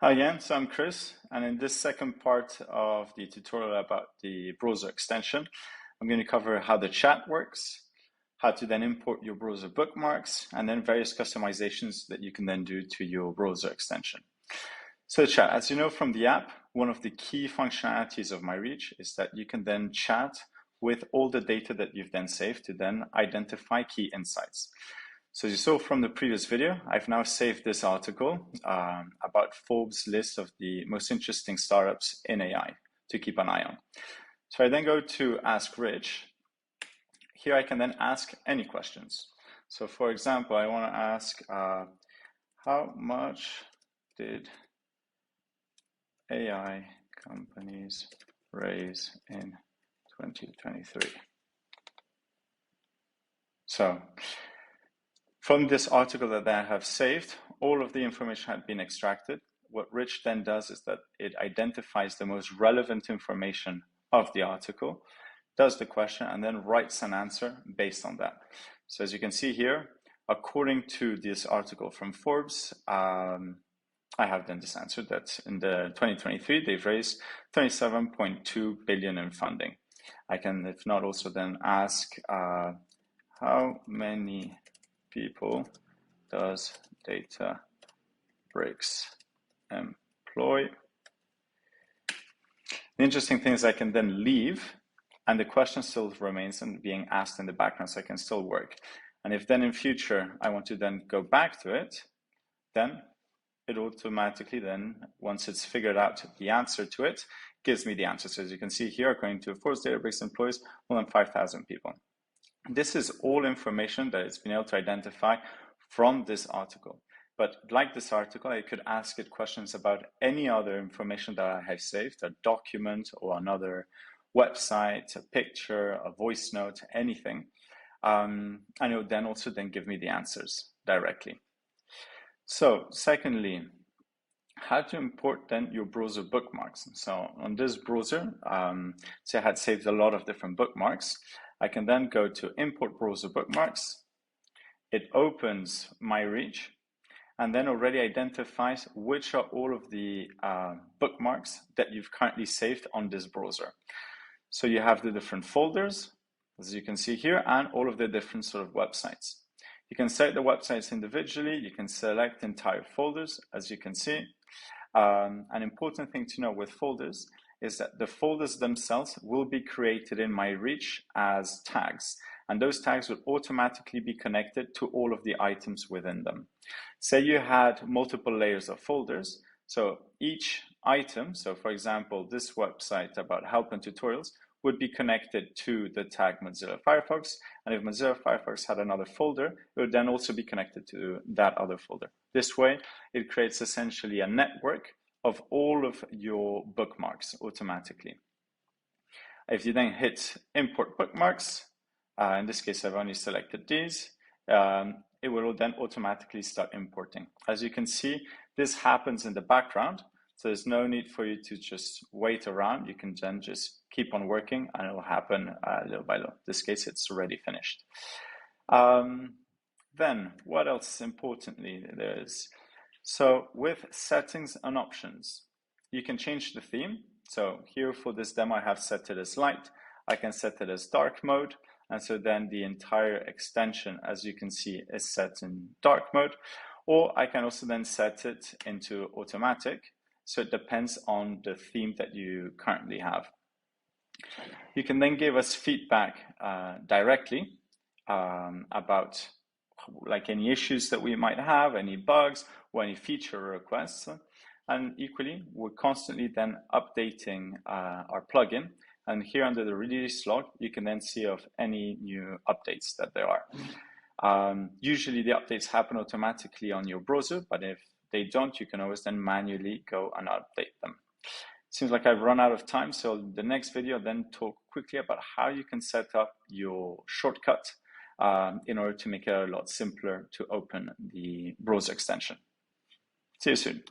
Hi again, so I'm Chris, and in this second part of the tutorial about the browser extension, I'm going to cover how the chat works, how to then import your browser bookmarks, and then various customizations that you can then do to your browser extension. So chat, as you know from the app, one of the key functionalities of myReach is that you can then chat with all the data that you've then saved to then identify key insights. So as you saw from the previous video, I've now saved this article about Forbes' list of the most interesting startups in AI to keep an eye on. So I then go to Ask Rich. Here I can then ask any questions. So for example, I want to ask, how much did AI companies raise in 2023? So from this article that I have saved, all of the information had been extracted. What Rich then does is that it identifies the most relevant information of the article, does the question, and then writes an answer based on that. So as you can see here, according to this article from Forbes, I have then this answer that in the 2023, they've raised 27.2 billion in funding. I can, if not, also then ask how many people does Databricks employ? The interesting thing is I can then leave and the question still remains and being asked in the background, so I can still work. And if then in future I want to then go back to it, then it automatically then, once it's figured out the answer to it, gives me the answer. So as you can see here, according to Forbes, Databricks employs more than 5,000 people. This is all information that it's been able to identify from this article. But like this article, I could ask it questions about any other information that I have saved, a document or another website, a picture, a voice note, anything. And it would then also then give me the answers directly. So secondly, how to import then your browser bookmarks. So on this browser, say I had saved a lot of different bookmarks. I can then go to import browser bookmarks. It opens myReach and then already identifies which are all of the bookmarks that you've currently saved on this browser. So you have the different folders, as you can see here, and all of the different sort of websites. You can select the websites individually. You can select entire folders, as you can see. An important thing to know with folders is that the folders themselves will be created in myReach as tags, and those tags will automatically be connected to all of the items within them. Say you had multiple layers of folders, so each item, so for example, this website about help and tutorials would be connected to the tag Mozilla Firefox, and if Mozilla Firefox had another folder, it would then also be connected to that other folder. This way, it creates essentially a network of all of your bookmarks automatically. If you then hit import bookmarks, in this case I've only selected these, it will then automatically start importing. As you can see, this happens in the background, so there's no need for you to just wait around. You can then just keep on working and it will happen little by little. In this case, it's already finished. Then what else importantly there is? So with settings and options, you can change the theme. So here for this demo, I have set it as light. I can set it as dark mode. And so then the entire extension, as you can see, is set in dark mode. Or I can also then set it into automatic. So it depends on the theme that you currently have. You can then give us feedback directly about like any issues that we might have, any bugs, or any feature requests. And equally, we're constantly then updating our plugin. And here under the release log, you can then see of any new updates that there are. Usually the updates happen automatically on your browser, but if they don't, you can always then manually go and update them. Seems like I've run out of time, so the next video then talk quickly about how you can set up your shortcut in order to make it a lot simpler to open the browser extension. See you soon.